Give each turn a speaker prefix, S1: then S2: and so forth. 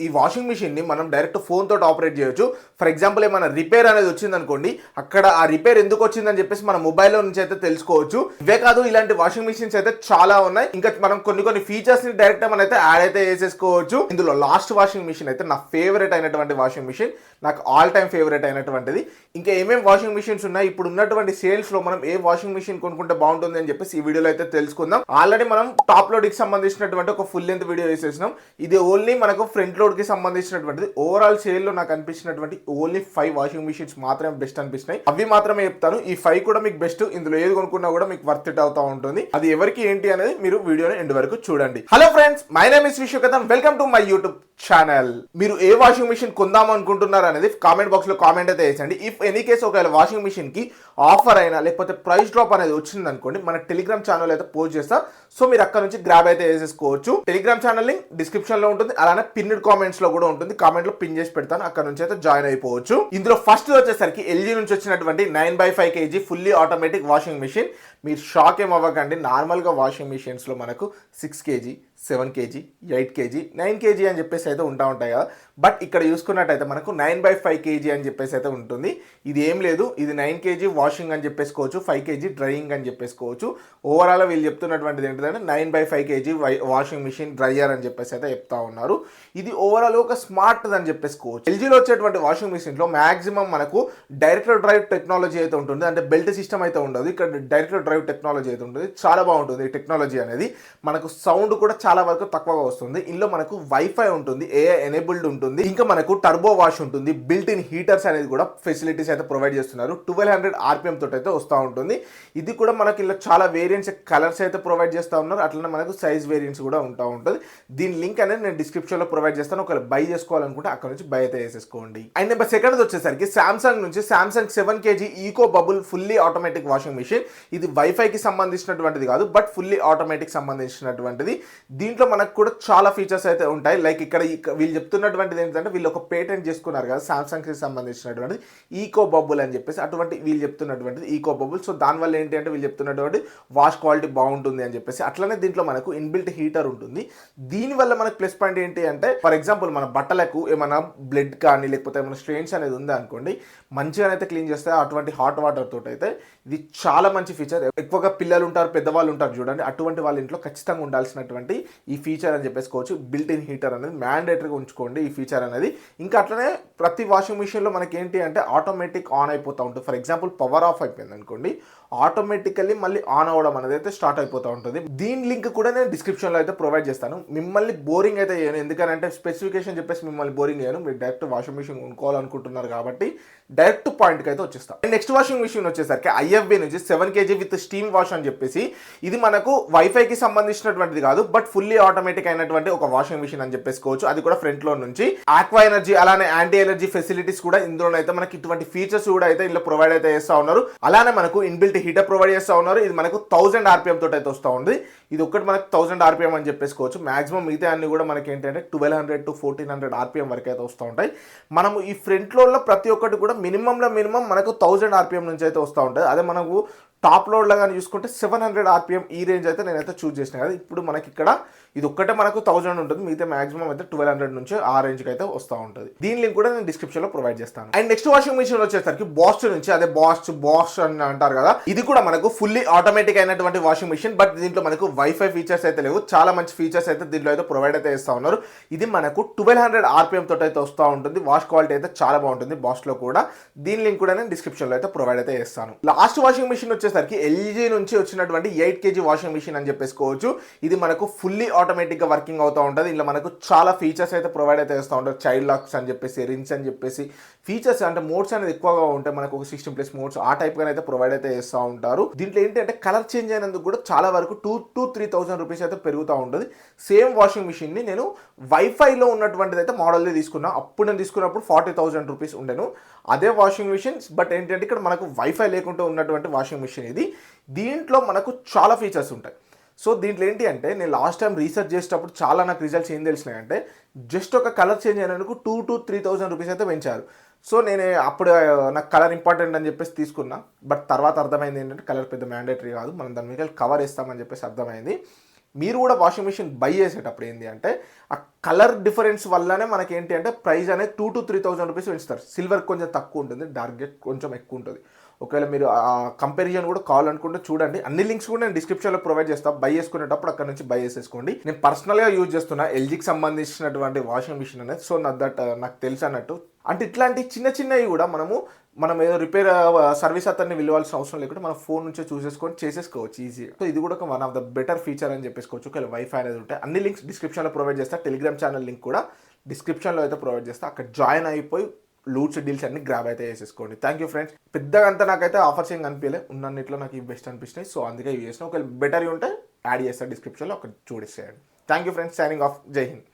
S1: ఈ washing machine ని మనం డైరెక్ట్ ఫోన్ తోటి ఆపరేట్ చేయొచ్చు. ఫర్ ఎగ్జాంపుల్ ఏమైనా రిపేర్ అనేది వచ్చింది అనుకోండి, అక్కడ ఆ రిపేర్ ఎందుకు వచ్చిందని చెప్పేసి మన మొబైల్లో నుంచి అయితే తెలుసుకోవచ్చు. ఇవే కాదు, ఇలాంటి వాషింగ్ మిషన్స్ అయితే చాలా ఉన్నాయి. ఇంకా మనం కొన్ని ఫీచర్స్ ని డైరెక్ట్ మనం అయితే యాడ్ అయితే చేసేసుకోవచ్చు. ఇందులో లాస్ట్ వాషింగ్ మిషన్ అయితే నా ఫేవరెట్ అయినటువంటి వాషింగ్ మిషన్, నాకు ఆల్ టైమ్ ఫేవరెట్ అయినటువంటిది. ఇంకా ఏమేమి వాషింగ్ మిషన్స్ ఉన్నాయి, ఇప్పుడు ఉన్నటువంటి సేల్స్ లో మనం ఏ వాషింగ్ మిషన్ కొనుక్కుంటే బాగుంటుంది అని చెప్పేసి ఈ వీడియోలో అయితే తెలుసుకుందాం. ఆల్రెడీ మనం టాప్ లోడ్ కి సంబంధించినటువంటి ఒక ఫుల్ లెంత్ వీడియో వేసేసినాం. ఇది ఓన్లీ మనకు ఫ్రంట్ లోడ్ కి సంబంధించినటువంటిది. ఓవరాల్ సేల్ లో నాకు అనిపించినటువంటి ఓన్లీ 5 వాషింగ్ మిషన్స్ మాత్రమే బెస్ట్ అనిపిస్తున్నాయి. అవి మాత్రమే చెప్తాను. ఈ 5 కూడా మీకు బెస్ట్. ఇందులో ఏది కొనుక్కున్నా కూడా మీకు వర్త్ ఇట్ అవుతా ఉంటుంది. అది ఎవరికి ఏంటి అనేది మీరు వీడియోని ఎండ్ వరకు చూడండి. Hello friends, my name is Vishwakatham. Welcome to my YouTube channel. మీరు ఏ వాషింగ్ మిషన్ కొందాం అనుకుంటున్నారు అనేది కామెంట్ బాక్స్ లో కామెంట్ అయితే వేసండి. ఇఫ్ ఎనీ కేసు ఒకవేళ వాషింగ్ మిషన్ కి ఆఫర్ అయినా లేకపోతే ప్రైస్ డ్రాప్ అనేది వచ్చింది అనుకోండి, మన టెలిగ్రామ్ ఛానల్ అయితే పోస్ట్ చేస్తా. సో మీరు అక్కడ నుంచి గ్రాబ్ అయితే వేసేసుకోవచ్చు. టెలిగ్రామ్ ఛానల్ లింక్ డిస్క్రిప్షన్ లో ఉంటుంది, అలానే పిన్డ్ కామెంట్స్ లో కూడా ఉంటుంది. కామెంట్ లో పిన్ చేసి పెడతాను, అక్కడ నుంచి అయితే జాయిన్ అయిపోవచ్చు. ఇందులో ఫస్ట్ వచ్చేసరికి ఎల్జీ నుంచి వచ్చినటువంటి 9/5 kg fully automatic washing machine. మీరు షాక్ ఏం అవ్వకండి. నార్మల్ గా వాషింగ్ మిషన్స్ లో మనకు 6 kg, 7 kg, 8 kg, 9 kg అని చెప్పేసి అయితే ఉంటాయి కదా. బట్ ఇక్కడ చూసుకున్నట్టయితే మనకు 9/5 kg అని చెప్పేసి అయితే ఉంటుంది. ఇది ఏం లేదు, ఇది 9 kg వాషింగ్ అని చెప్పేసుకోవచ్చు, 5 kg డ్రైయింగ్ అని చెప్పేసుకోవచ్చు. ఓవరాల్ వీళ్ళు చెప్తున్నటువంటిది ఏంటంటే 9/5 kg వాషింగ్ మిషన్ డ్రైయర్ అని చెప్పేసి అయితే చెప్తా ఉన్నారు. ఇది ఓవరాల్ ఒక స్మార్ట్ అని చెప్పేసుకోవచ్చు. ఎల్జీలో వచ్చేటువంటి వాషింగ్ మిషన్ లో మాక్సిమం మనకు డైరెక్ట్ డ్రైవ్ టెక్నాలజీ అయితే ఉంటుంది. అంటే బెల్ట్ సిస్టమ్ అయితే ఉండదు, ఇక్కడ డైరెక్ట్ డ్రైవ్ టెక్నాలజీ అయితే ఉంటుంది. చాలా బాగుంటుంది ఈ టెక్నాలజీ అనేది. మనకు సౌండ్ కూడా చాలా వరకు తక్కువగా వస్తుంది. ఇందులో మనకు వైఫై ఉంటుంది, ఏఐ ఎనేబుల్డ్ ఉంటుంది, ఇంకా మనకు టర్బో వాష్ ఉంటుంది, బిల్ట్ ఇన్ హీటర్స్ అనేది కూడా ఫెసిలిటీస్ అయితే ప్రొవైడ్ చేస్తున్నారు. 1200 RPM తోటి అయితే వస్తూ ఉంటుంది. ఇది కూడా మనకి ఇలా చాలా వేరియంట్స్ కలర్స్ అయితే ప్రొవైడ్ చేస్తూ ఉన్నారు. అట్లనే మనకు సైజ్ వేరియంట్స్ కూడా ఉంటుంది. దీని లింక్ అనేది నేను డిస్క్రిప్షన్ లో ప్రొవైడ్ చేస్తాను. ఒకవేళ బై చేసుకోవాలనుకుంటే అక్కడ నుంచి బై అయితే వేసేసుకోండి. అండ్ నెంబర్ సెకండ్ వచ్చేసరికి సామ్సంగ్ నుంచి Samsung 7 kg eco bubble fully automatic washing machine. ఇది వైఫైకి సంబంధించినటువంటిది కాదు, బట్ ఫుల్లీ ఆటోమేటిక్ సంబంధించినటువంటిది. దీంట్లో మనకు కూడా చాలా ఫీచర్స్ అయితే ఉంటాయి. లైక్ ఇక్కడ వీళ్ళు చెప్తున్నటువంటిది ఏంటంటే, వీళ్ళు ఒక పేటెంట్ చేసుకున్నారు కదా సామ్సంగ్కి సంబంధించినటువంటిది ఈకో బబుల్ అని చెప్పేసి. అటువంటి వీళ్ళు చెప్తున్నటువంటిది ఈకో బబుల్. సో దానివల్ల ఏంటి అంటే వీళ్ళు చెప్తున్నటువంటి వాష్ క్వాలిటీ బాగుంటుంది అని చెప్పేసి. అట్లనే దీంట్లో మనకు ఇన్బిల్ట్ హీటర్ ఉంటుంది. దీనివల్ల మనకు ప్లస్ పాయింట్ ఏంటి అంటే, ఫర్ ఎగ్జాంపుల్ మన బట్టలకు ఏమైనా బ్లడ్ కానీ లేకపోతే ఏమైనా స్ట్రెయిన్స్ అనేది ఉంది అనుకోండి, మంచిగా అయితే క్లీన్ చేస్తే అటువంటి హాట్ వాటర్ తోటి అయితే ఇది చాలా మంచి ఫీచర్. ఎక్కువగా పిల్లలు ఉంటారు, పెద్దవాళ్ళు ఉంటారు చూడండి, అటువంటి వాళ్ళ ఇంట్లో ఖచ్చితంగా ఉండాల్సినటువంటి ఈ ఫీచర్ అని చెప్పేసుకోవచ్చు. బిల్ట్ ఇన్ హీటర్ అనేది మ్యాండేటరీగా ఉంచుకోండి ఈ ఫీచర్ అనేది. ఇంకా అట్లనే ప్రతి వాషింగ్ మిషన్లో మనకి ఏంటి అంటే ఆటోమేటిక్ ఆన్ అయిపోతూ ఉంటుంది. ఫర్ ఎగ్జాంపుల్ పవర్ ఆఫ్ అయిపోయింది అనుకోండి, ఆటోమేటికల్లీ మళ్ళీ ఆన్ అవ్వడం అనేది అయితే స్టార్ట్ అయిపోతూ ఉంటుంది. దీని లింక్ కూడా నేను డిస్క్రిప్షన్లో అయితే ప్రొవైడ్ చేస్తాను. మిమ్మల్ని బోరింగ్ అయితే చేయను, ఎందుకంటే స్పెసిఫికేషన్ చెప్పేసి మిమ్మల్ని బోరింగ్ చేయను. మీరు డైరెక్ట్ వాషింగ్ మిషన్ కొనుక్కోవాలనుకుంటున్నారు కాబట్టి డైరెక్ట్ పాయింట్కి అయితే వచ్చేస్తాం. నెక్స్ట్ వాషింగ్ మిషన్ వచ్చేసరికి IFB నుంచి 7 kg విత్ స్టీమ్ వాష్ అని చెప్పేసి. ఇది మనకు వైఫైకి సంబంధించినటువంటిది కాదు, బట్ ఫుల్లీ ఆటోమేటిక్ అయినటువంటి ఒక వాషింగ్ మిషన్ అని చెప్పేసుకోవచ్చు. అది కూడా ఫ్రంట్ లో నుంచి ఆక్వా ఎనర్జీ అలానే యాంటీ ఎలర్జీ ఫెసిలిటీస్ కూడా ఇందులో అయితే మనకి ఇటువంటి ఫీచర్స్ కూడా అయితే ఇందులో ప్రొవైడ్ అయితే చేస్తూ ఉన్నారు. అలానే మనకు ఇన్బిల్ట్ హీటర్ ప్రొవైడ్ చేస్తూ ఉన్నారు. ఇది మనకు 1000 RPM తోటి అయితే వస్తూ ఉంది. ఇది ఒక్కటి మనకు 1000 RPM అని చెప్పేసుకోవచ్చు. మాక్సిమం మిగతా అన్ని కూడా మనకి ఏంటంటే 1200 to 1400 RPM వరకు అయితే వస్తూ ఉంటాయి. మనము ఈ ఫ్రంట్ లోడ్లో ప్రతి ఒక్కటి కూడా మినిమంలో మినిమం మనకు 1000 RPM నుంచి అయితే వస్తూ ఉంటుంది. అదే మనకు టాప్ లోడ్లో కానీ చూసుకుంటే 700 RPM ఈ రేంజ్ అయితే నేనైతే చూస్ చేసిన కదా. ఇప్పుడు మనకి ఇక్కడ ఇది ఒక్కటే మనకు 1000 ఉంటుంది, మిగతా మాక్సిమం అయితే 1200 నుంచి ఆ రేంజ్కి అయితే వస్తూ ఉంటుంది. దీని లింక్ కూడా నేను డిస్క్రిప్షన్ లో ప్రొవైడ్ చేస్తాను. అండ్ నెక్స్ట్ వాషింగ్ మిషన్ వచ్చేసరికి బాష్ నుంచి, అదే బాష్ అని అంటారు కదా, ఇది కూడా మనకు ఫుల్లీ ఆటోమేటిక్ అయినటువంటి వాషింగ్ మిషన్. బట్ దీంట్లో మనకు వైఫై ఫీచర్స్ అయితే లేవు, చాలా మంచి ఫీచర్స్ అయితే దీంట్లో అయితే ప్రొవైడ్ అయితే చేస్తూ ఉన్నారు. ఇది మనకు 1200 RPM తోటి అయితే వస్తూ ఉంటుంది. వాష్ క్వాలిటీ అయితే చాలా బాగుంటుంది బాష్ లో కూడా. దీని లింక్ కూడా నేను డిస్క్రిప్షన్ లో అయితే ప్రొవైడ్ అయితే చేస్తాను. లాస్ట్ వాషింగ్ మిషన్ వచ్చేసరికి ఎల్జీ నుంచి వచ్చినటువంటి 8 kg వాషింగ్ మిషన్ అని చెప్పేసుకోవచ్చు. ఇది మనకు ఫుల్లీ ఆటోమేటిక్ గా వర్కింగ్ అవుతూ ఉంటుంది. ఇందులో మనకు చాలా ఫీచర్స్ అయితే ప్రొవైడ్ అయితే చేస్తూ ఉంటారు. చైల్డ్ లాక్స్ అని చెప్పేసి, రిన్స్ అని చెప్పేసి ఫీచర్స్, అంటే మోడ్స్ అనేది ఎక్కువగా ఉంటాయి. మనకు ఒక 16+ మోడ్స్ ఆ టైప్ గా అయితే ప్రొవైడ్ అయితే చేస్తూ ఉంటారు. దీంట్లో ఏంటి అంటే కలర్ చేంజ్ అయినందుకు కూడా చాలా వరకు 2,000 to 3,000 రూపీస్ అయితే పెరుగుతూ ఉంటుంది. సేమ్ వాషింగ్ మిషన్ ని నేను వైఫైలో ఉన్నటువంటిది అయితే మోడల్ తీసుకున్నా. అప్పుడు నేను తీసుకున్నప్పుడు 40,000 రూపీస్ ఉండేను అదే వాషింగ్ మిషన్. బట్ ఏంటంటే ఇక్కడ మనకు వైఫై లేకుండా ఉన్నటువంటి వాషింగ్ మిషన్ ఇది. దీంట్లో మనకు చాలా ఫీచర్స్ ఉంటాయి. సో దీంట్లో ఏంటి అంటే, నేను లాస్ట్ టైం రీసెర్చ్ చేసేటప్పుడు చాలా నాకు రిజల్ట్స్ ఏం తెలిసినాయి అంటే, జస్ట్ ఒక కలర్ చేంజ్ అయినందుకు 2,000 to 3,000 రూపీస్ అయితే పెంచారు. సో నేను అప్పుడు నాకు కలర్ ఇంపార్టెంట్ అని చెప్పేసి తీసుకున్నా. బట్ తర్వాత అర్థమైంది ఏంటంటే కలర్ పెద్ద మ్యాండేటరీ కాదు, మనం దాని మీద కవర్ వేస్తామని చెప్పేసి అర్థమైంది. మీరు కూడా వాషింగ్ మిషన్ బై చేసేటప్పుడు ఏంటి అంటే ఆ కలర్ డిఫరెన్స్ వల్లనే మనకి ఏంటి అంటే ప్రైస్ అనేది 2,000 to 3,000 రూపీస్ పెంచుతారు. సిల్వర్ కొంచెం తక్కువ ఉంటుంది, డార్క్ కొంచెం ఎక్కువ ఉంటుంది. ఒకవేళ మీరు ఆ కంపారిజన్ కూడా కావాలనుకుంటే చూడండి. అన్ని లింక్స్ కూడా నేను డిస్క్రిప్షన్లో ప్రొవైడ్ చేస్తాను. బై చేసుకునేటప్పుడు అక్కడ నుంచి బై చేసేసుకోండి. నేను పర్సనల్గా యూజ్ చేస్తున్నా ఎల్జీకి సంబంధించినటువంటి వాషింగ్ మిషన్ అనేది. సో నాకు తెలుసు అన్నట్టు. అంటే ఇట్లాంటి చిన్న చిన్నవి కూడా మనం ఏదో రిపేర్ సర్వీస్ అతన్ని విలువాల్సిన అవసరం లేకుండా మనం ఫోన్ నుంచే చూసేసుకొని చేసేసుకోవచ్చు ఈజీగా. సో ఇది కూడా ఒక one of the better feature అని చెప్పేసుకోవచ్చు. ఒకవేళ వైఫై అనేది ఉంటే అన్ని లింక్స్ డిస్క్రిప్షన్లో ప్రొవైడ్ చేస్తా. టెలిగ్రామ్ ఛానల్ లింక్ కూడా డిస్క్రిప్షన్లో అయితే ప్రొవైడ్ చేస్తా. అక్కడ జాయిన్ అయిపోయి లూట్స్ డీల్స్ అన్ని గ్రాబ్ అయితే చేసేసుకోండి. Thank you friends. పెద్దగా అంతా నాకైతే ఆఫర్స్ ఏం కనిపించలే, ఉన్నన్నిట్లో నాకు ఈ బెస్ట్ అనిపిస్తున్నాయి. సో అందుకే ఇవి చేసిన. ఒకవేళ బెటర్ ఉంటే యాడ్ చేస్తాను డిస్క్రిప్షన్లో, అక్కడ చూడేసేయండి. Thank you friends. Signing off. Jai Hind.